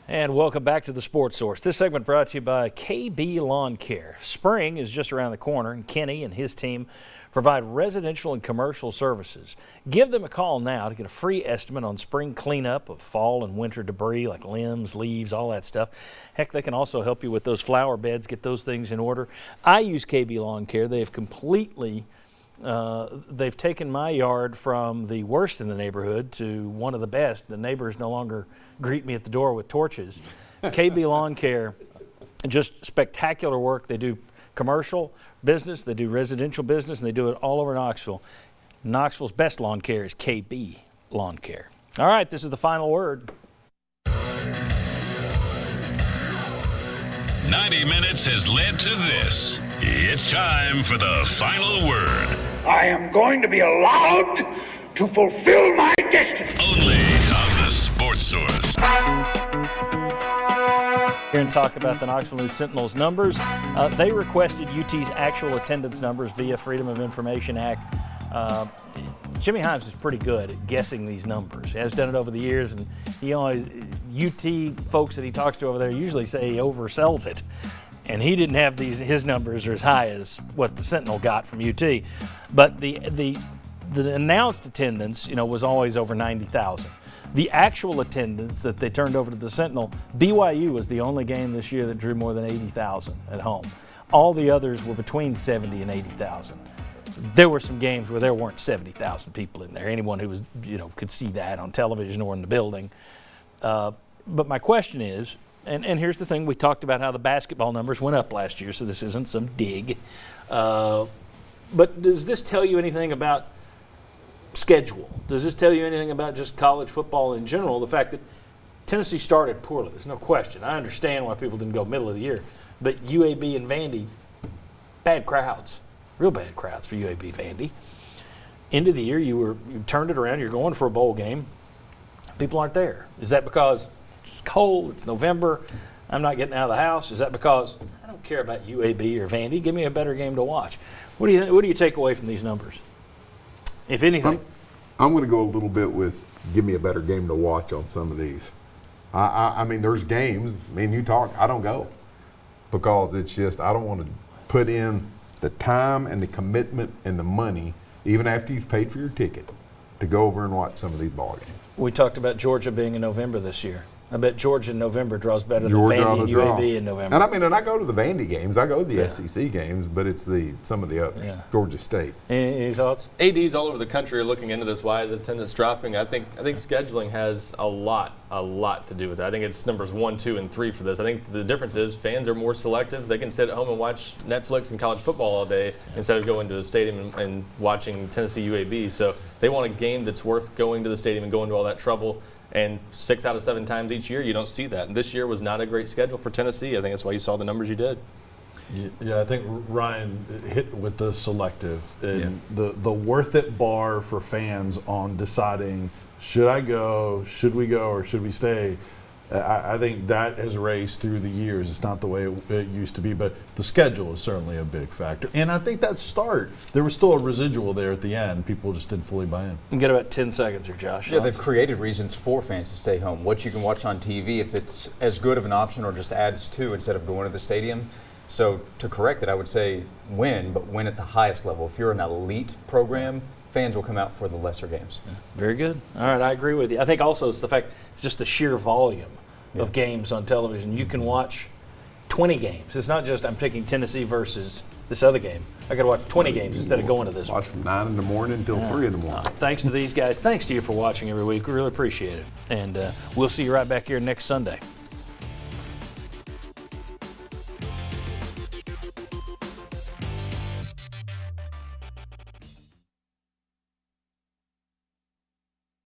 And welcome back to the Sports Source. This segment brought to you by KB Lawn Care. Spring is just around the corner, and Kenny and his team provide residential and commercial services. Give them a call now to get a free estimate on spring cleanup of fall and winter debris like limbs, leaves, all that stuff. Heck, they can also help you with those flower beds, get those things in order. I use KB Lawn Care. They have completely they've taken my yard from the worst in the neighborhood to one of the best. The neighbors no longer greet me at the door with torches. KB Lawn Care, just spectacular work. They do commercial business, they do residential business, and they do it all over Knoxville. Knoxville's best lawn care is KB Lawn Care. All right, this is the final word. 90 minutes has led to this. It's time for the final word. I am going to be allowed to fulfill my destiny. Only on the Sports Source. Here and talk about the Knoxville News Sentinel's numbers. They requested UT's actual attendance numbers via Freedom of Information Act. Jimmy Himes is pretty good at guessing these numbers. He has done it over the years, and he always, UT folks that he talks to over there usually say he oversells it. And he didn't have his numbers are as high as what the Sentinel got from UT. But the announced attendance, was always over 90,000. The actual attendance that they turned over to the Sentinel, BYU was the only game this year that drew more than 80,000 at home. All the others were between 70 and 80,000. There were some games where there weren't 70,000 people in there. Anyone who was, could see that on television or in the building. But my question is, and here's the thing, we talked about how the basketball numbers went up last year, so this isn't some dig. But does this tell you anything about schedule? Does this tell you anything about just college football in general? The fact that Tennessee started poorly, there's no question. I understand why people didn't go middle of the year. But UAB and Vandy, bad crowds, real bad crowds for UAB Vandy. End of the year, you turned it around, you're going for a bowl game. People aren't there. Is that because it's cold, it's November, I'm not getting out of the house? Is that because I don't care about UAB or Vandy? Give me a better game to watch. What do you take away from these numbers, if anything? I'm going to go a little bit with give me a better game to watch on some of these. I mean, there's games, me and you talk, I don't go because it's just I don't want to put in the time and the commitment and the money, even after you've paid for your ticket, to go over and watch some of these ball games. We talked about Georgia being in November this year. I bet Georgia in November draws better than Vandy and UAB in November. And I go to the Vandy games, I go to the SEC games, but it's some of the others. Yeah. Georgia State. Any thoughts? ADs all over the country are looking into this. Why is attendance dropping? I think scheduling has a lot to do with it. I think it's numbers 1, 2, and 3 for this. I think the difference is fans are more selective. They can sit at home and watch Netflix and college football all day instead of going to the stadium and watching Tennessee UAB. So they want a game that's worth going to the stadium and going to all that trouble. And 6 out of 7 times each year, you don't see that. And this year was not a great schedule for Tennessee. I think that's why you saw the numbers you did. Yeah, I think Ryan hit with the selective and the worth it bar for fans on deciding, should I go, should we go, or should we stay? I think that has raised through the years. It's not the way it used to be, but the schedule is certainly a big factor. And I think that there was still a residual there at the end. People just didn't fully buy in. You get about 10 seconds here, Josh. Yeah, they've created reasons for fans to stay home. What you can watch on TV, if it's as good of an option or just adds to instead of going to the stadium. So to correct it, I would say win, but win at the highest level. If you're an elite program, fans will come out for the lesser games. Yeah. Very good. All right, I agree with you. I think also it's the fact it's just the sheer volume of games on television. You can watch 20 games. It's not just I'm picking Tennessee versus this other game. I got to watch 20 games instead of going to this one. Watch from 9 in the morning until 3 in the morning. Thanks to these guys. Thanks to you for watching every week. We really appreciate it. And we'll see you right back here next Sunday.